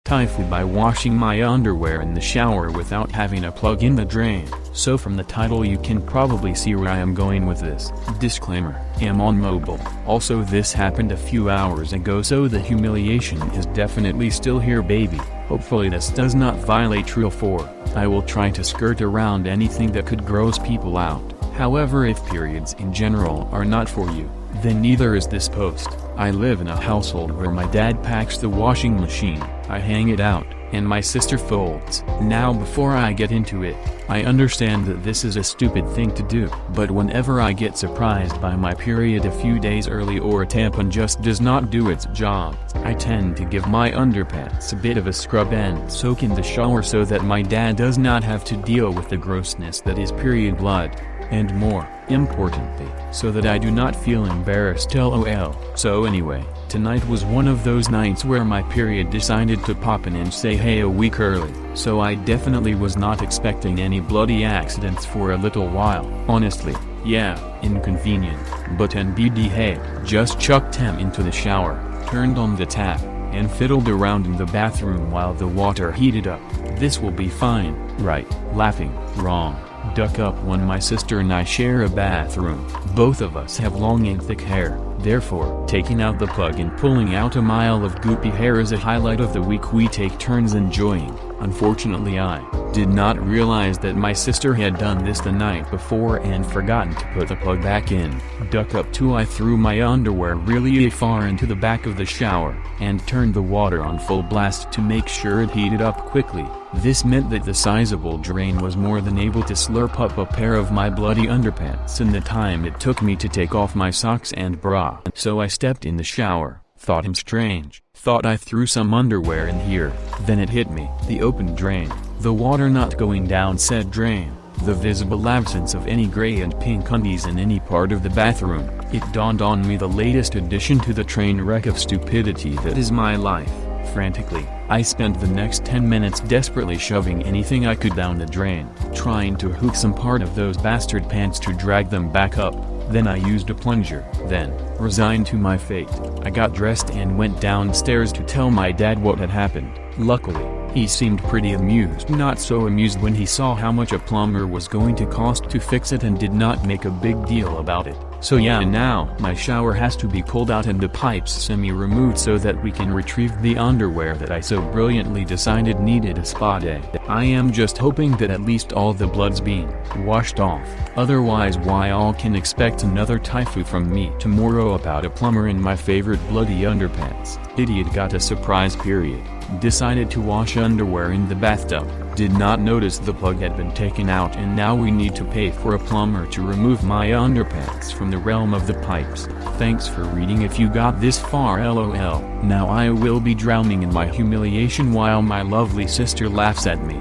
TIFU by washing my underwear in the shower without having a plug in the drain. So from the title you can probably see where I am going with this. Disclaimer, am on mobile. Also this happened a few hours ago, so the humiliation is definitely still here, baby. Hopefully this does not violate Rule 4. I will try to skirt around anything that could gross people out. However, if periods in general are not for you, then neither is this post. I live in a household where my dad packs the washing machine, I hang it out, and my sister folds. Now before I get into it, I understand that this is a stupid thing to do, but whenever I get surprised by my period a few days early or a tampon just does not do its job, I tend to give my underpants a bit of a scrub and soak in the shower so that my dad does not have to deal with the grossness that is period blood. And more importantly, so that I do not feel embarrassed, lol. So anyway, tonight was one of those nights where my period decided to pop in and say hey a week early, so I definitely was not expecting any bloody accidents for a little while. Honestly, yeah, inconvenient, but NBD. Hey, just chucked him into the shower, turned on the tap, and fiddled around in the bathroom while the water heated up. This will be fine, right? Laughing, wrong. Duck up when my sister and I share a bathroom. Both of us have long and thick hair, therefore, taking out the plug and pulling out a mile of goopy hair is a highlight of the week we take turns enjoying. Unfortunately, I did not realize that my sister had done this the night before and forgotten to put the plug back in. Duck up 2. I threw my underwear really far into the back of the shower, and turned the water on full blast to make sure it heated up quickly. This meant that the sizable drain was more than able to slurp up a pair of my bloody underpants in the time it took me to take off my socks and bra. So I stepped in the shower, thought him strange, thought I threw some underwear in here, then it hit me. The open drain, the water not going down said drain, the visible absence of any gray and pink undies in any part of the bathroom. It dawned on me the latest addition to the train wreck of stupidity that is my life. Frantically, I spent the next 10 minutes desperately shoving anything I could down the drain, trying to hook some part of those bastard pants to drag them back up. Then I used a plunger. Then, resigned to my fate, I got dressed and went downstairs to tell my dad what had happened. Luckily, he seemed pretty amused. Not so amused when he saw how much a plumber was going to cost to fix it and did not make a big deal about it. So yeah, now my shower has to be pulled out and the pipes semi-removed so that we can retrieve the underwear that I so brilliantly decided needed a spa day. I am just hoping that at least all the blood's been washed off. Otherwise, why all can expect another TIFU from me tomorrow about a plumber in my favorite bloody underpants. Idiot got a surprise period, decided to wash underwear in the bathtub, did not notice the plug had been taken out, and now we need to pay for a plumber to remove my underpants from the realm of the pipes. Thanks for reading if you got this far, lol. Now I will be drowning in my humiliation while my lovely sister laughs at me.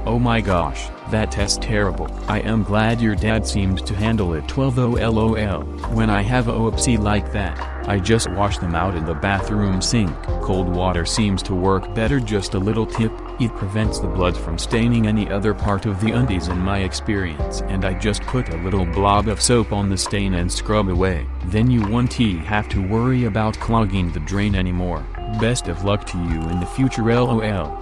Oh my gosh, that test's terrible. I am glad your dad seemed to handle it well though, lol. When I have a oopsie like that, I just wash them out in the bathroom sink. Cold water seems to work better. Just a little tip, it prevents the blood from staining any other part of the undies in my experience, and I just put a little blob of soap on the stain and scrub away. Then you won't have to worry about clogging the drain anymore. Best of luck to you in the future, lol.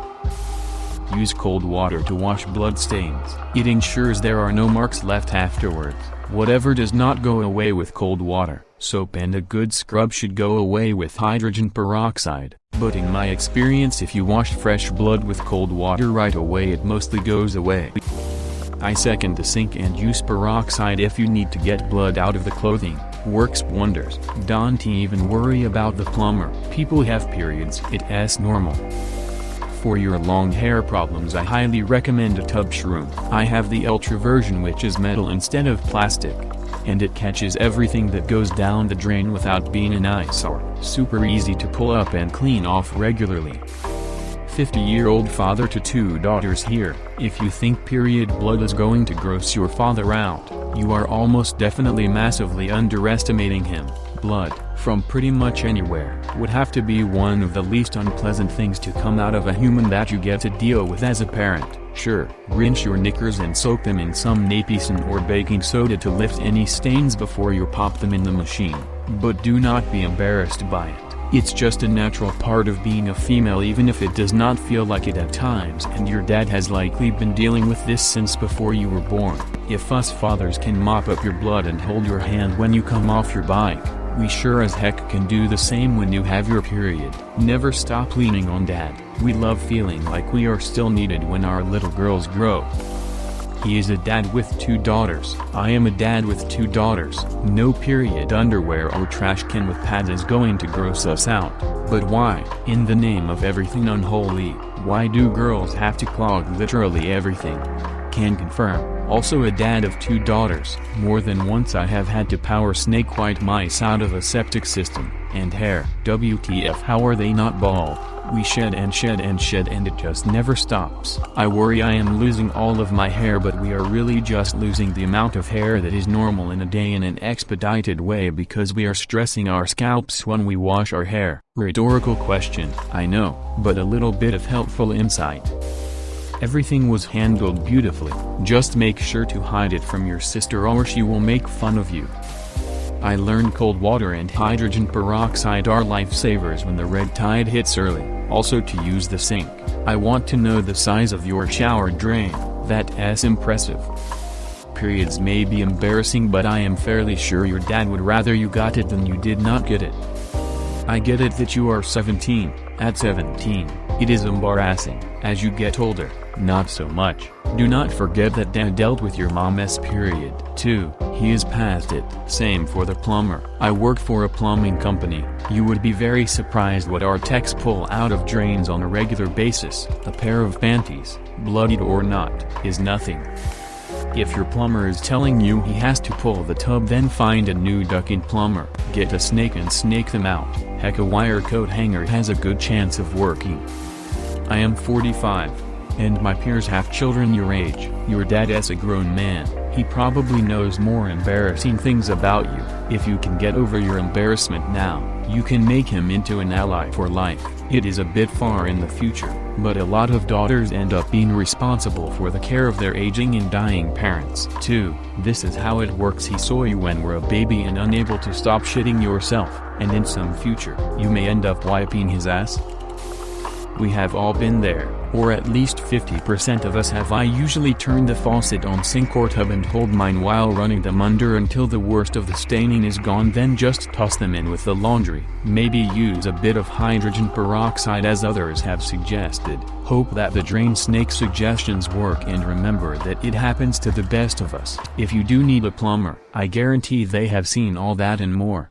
Use cold water to wash blood stains. It ensures there are no marks left afterwards. Whatever does not go away with cold water, soap and a good scrub should go away with hydrogen peroxide. But in my experience, if you wash fresh blood with cold water right away, it mostly goes away. I second the sink and use peroxide if you need to get blood out of the clothing. Works wonders. Don't even worry about the plumber. People have periods, it's normal. For your long hair problems, I highly recommend a tub shroom. I have the ultra version, which is metal instead of plastic, and it catches everything that goes down the drain without being an eyesore. Super easy to pull up and clean off regularly. 50-year-old father to 2 daughters here. If you think period blood is going to gross your father out, you are almost definitely massively underestimating him. Blood, from pretty much anywhere, would have to be one of the least unpleasant things to come out of a human that you get to deal with as a parent. Sure, rinse your knickers and soak them in some napison or baking soda to lift any stains before you pop them in the machine, but do not be embarrassed by it. It's just a natural part of being a female, even if it does not feel like it at times, and your dad has likely been dealing with this since before you were born. If us fathers can mop up your blood and hold your hand when you come off your bike, we sure as heck can do the same when you have your period. Never stop leaning on dad. We love feeling like we are still needed when our little girls grow. He is a dad with 2 daughters. I am a dad with 2 daughters. No period underwear or trash can with pads is going to gross us out. But why, in the name of everything unholy, why do girls have to clog literally everything? Can confirm. Also a dad of 2 daughters. More than once I have had to power snake white mice out of a septic system. And hair. WTF, how are they not bald? We shed and shed and shed and it just never stops. I worry I am losing all of my hair, but we are really just losing the amount of hair that is normal in a day in an expedited way because we are stressing our scalps when we wash our hair. Rhetorical question, I know, but a little bit of helpful insight. Everything was handled beautifully. Just make sure to hide it from your sister or she will make fun of you. I learned cold water and hydrogen peroxide are lifesavers when the red tide hits early. Also to use the sink. I want to know the size of your shower drain. That's impressive. Periods may be embarrassing, but I am fairly sure your dad would rather you got it than you did not get it. I get it that you are 17. At 17, it is embarrassing. As you get older, not so much. Do not forget that dad dealt with your mom's period, too. He is past it. Same for the plumber. I work for a plumbing company. You would be very surprised what our techs pull out of drains on a regular basis. A pair of panties, bloodied or not, is nothing. If your plumber is telling you he has to pull the tub, then find a new ducking plumber. Get a snake and snake them out. Heck, a wire coat hanger has a good chance of working. I am 45. And my peers have children your age. Your dad is a grown man. He probably knows more embarrassing things about you. If you can get over your embarrassment now, you can make him into an ally for life. It is a bit far in the future, but a lot of daughters end up being responsible for the care of their aging and dying parents, too. This is how it works. He saw you when were a baby and unable to stop shitting yourself, and in some future, you may end up wiping his ass. We have all been there, or at least 50% of us have. I usually turn the faucet on sink or tub and hold mine while running them under until the worst of the staining is gone, then just toss them in with the laundry. Maybe use a bit of hydrogen peroxide as others have suggested. Hope that the drain snake suggestions work, and remember that it happens to the best of us. If you do need a plumber, I guarantee they have seen all that and more.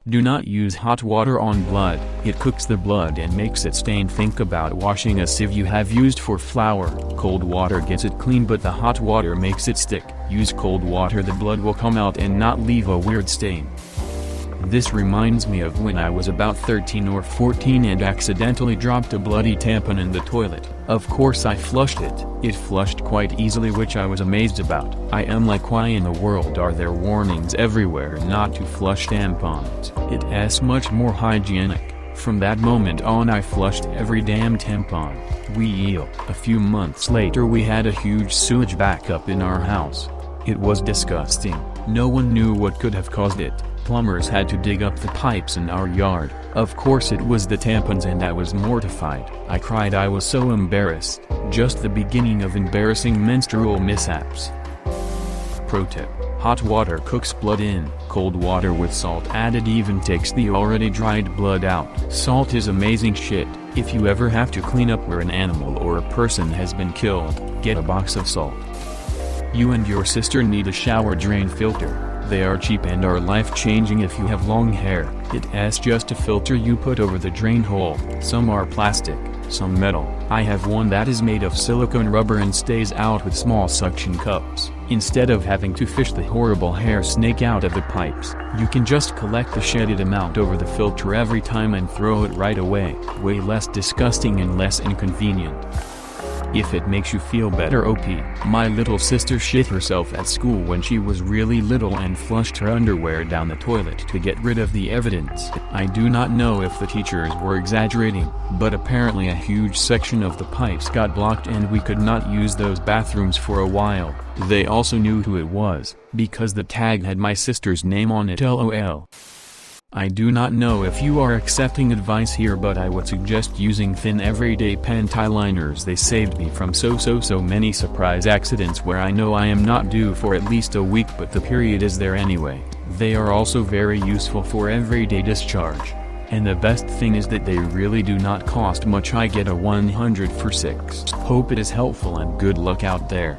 Do not use hot water on blood. It cooks the blood and makes it stain. Think about washing a sieve you have used for flour. Cold water gets it clean, but the hot water makes it stick. Use cold water, the blood will come out and not leave a weird stain. This reminds me of when I was about 13 or 14 and accidentally dropped a bloody tampon in the toilet. Of course I flushed it. It flushed quite easily, which I was amazed about. I am like, why in the world are there warnings everywhere not to flush tampons? It's much more hygienic. From that moment on I flushed every damn tampon. A few months later we had a huge sewage backup in our house. It was disgusting. No one knew what could have caused it. Plumbers had to dig up the pipes in our yard. Of course it was the tampons, and I was mortified. I cried. I was so embarrassed. Just the beginning of embarrassing menstrual mishaps. Pro tip: hot water cooks blood in. Cold water with salt added even takes the already dried blood out. Salt is amazing shit. If you ever have to clean up where an animal or a person has been killed, get a box of salt. You and your sister need a shower drain filter. They are cheap and are life-changing if you have long hair. It's just a filter you put over the drain hole. Some are plastic, some metal. I have one that is made of silicone rubber and stays out with small suction cups. Instead of having to fish the horrible hair snake out of the pipes, you can just collect the shedded amount over the filter every time and throw it right away. Way less disgusting and less inconvenient. If it makes you feel better, OP. My little sister shit herself at school when she was really little and flushed her underwear down the toilet to get rid of the evidence. I do not know if the teachers were exaggerating, but apparently a huge section of the pipes got blocked and we could not use those bathrooms for a while. They also knew who it was, because the tag had my sister's name on it. LOL. I do not know if you are accepting advice here, but I would suggest using thin everyday panty liners. They saved me from so many surprise accidents where I know I am not due for at least a week but the period is there anyway. They are also very useful for everyday discharge. And the best thing is that they really do not cost much. I get a 100 for 6. Hope it is helpful and good luck out there.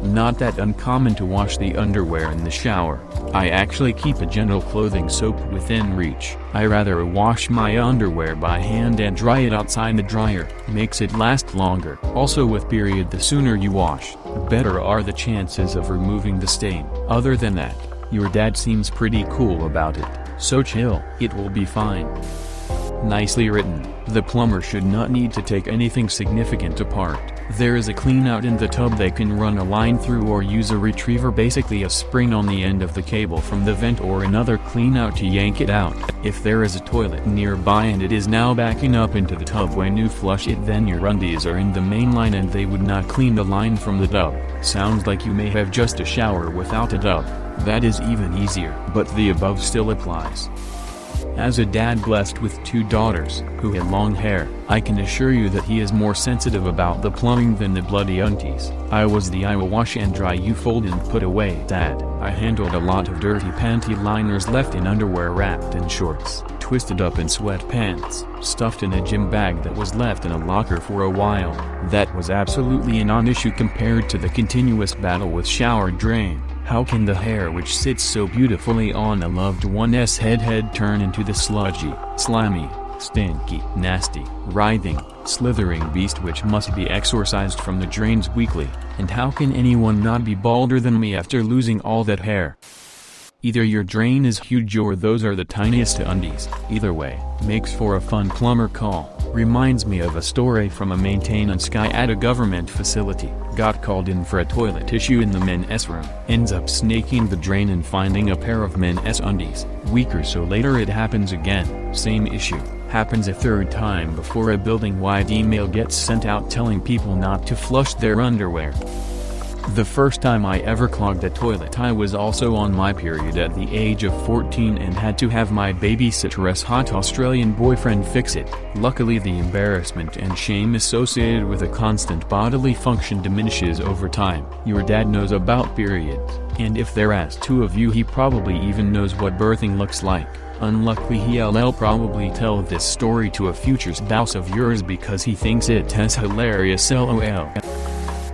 Not that uncommon to wash the underwear in the shower. I actually keep a gentle clothing soap within reach. I rather wash my underwear by hand and dry it outside the dryer. Makes it last longer. Also with period, the sooner you wash, the better are the chances of removing the stain. Other than that, your dad seems pretty cool about it. So chill, it will be fine. Nicely written. The plumber should not need to take anything significant apart. There is a clean out in the tub they can run a line through or use a retriever, basically a spring on the end of the cable from the vent, or another clean out to yank it out. If there is a toilet nearby and it is now backing up into the tub when you flush it, then your undies are in the main line and they would not clean the line from the tub. Sounds like you may have just a shower without a tub. That is even easier, but the above still applies. As a dad blessed with 2 daughters, who had long hair, I can assure you that he is more sensitive about the plumbing than the bloody undies. I was the I will wash and dry, you fold and put away dad. I handled a lot of dirty panty liners left in underwear, wrapped in shorts, twisted up in sweatpants, stuffed in a gym bag that was left in a locker for a while. That was absolutely a non-issue compared to the continuous battle with shower drain. How can the hair which sits so beautifully on a loved one's head turn into the sludgy, slimy, stinky, nasty, writhing, slithering beast which must be exorcised from the drains weekly? And how can anyone not be balder than me after losing all that hair? Either your drain is huge or those are the tiniest undies. Either way, makes for a fun plumber call. Reminds me of a story from a maintenance guy at a government facility. Got called in for a toilet issue in the men's room. Ends up snaking the drain and finding a pair of men's undies. Week or so later it happens again. Same issue. Happens a 3rd time before a building-wide email gets sent out telling people not to flush their underwear. The first time I ever clogged a toilet, I was also on my period at the age of 14 and had to have my babysitter's hot Australian boyfriend fix it. Luckily the embarrassment and shame associated with a constant bodily function diminishes over time. Your dad knows about periods, and if there are 2 of you he probably even knows what birthing looks like. Unluckily he'll probably tell this story to a future spouse of yours because he thinks it's hilarious, lol.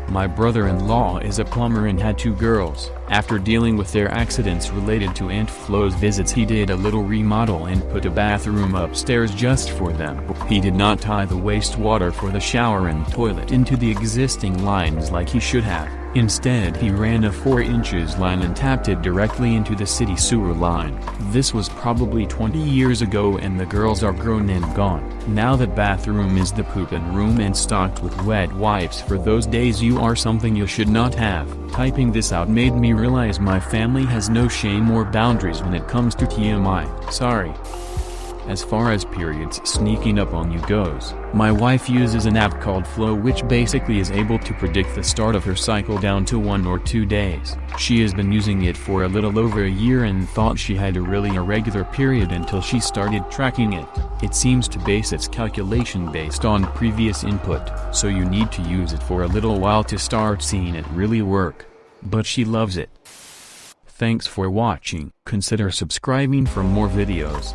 My brother-in-law is a plumber and had 2 girls. After dealing with their accidents related to Aunt Flo's visits, he did a little remodel and put a bathroom upstairs just for them. He did not tie the wastewater for the shower and toilet into the existing lines like he should have. Instead he ran a 4-inch line and tapped it directly into the city sewer line. This was probably 20 years ago and the girls are grown and gone. Now that bathroom is the poopin' room and stocked with wet wipes for those days you are something you should not have. Typing this out made me realize my family has no shame or boundaries when it comes to TMI. Sorry. As far as periods sneaking up on you goes, my wife uses an app called Flow which basically is able to predict the start of her cycle down to 1 or 2 days. She has been using it for a little over a year and thought she had a really irregular period until she started tracking it. It seems to base its calculation based on previous input, so you need to use it for a little while to start seeing it really work. But she loves it. Thanks for watching. Consider subscribing for more videos.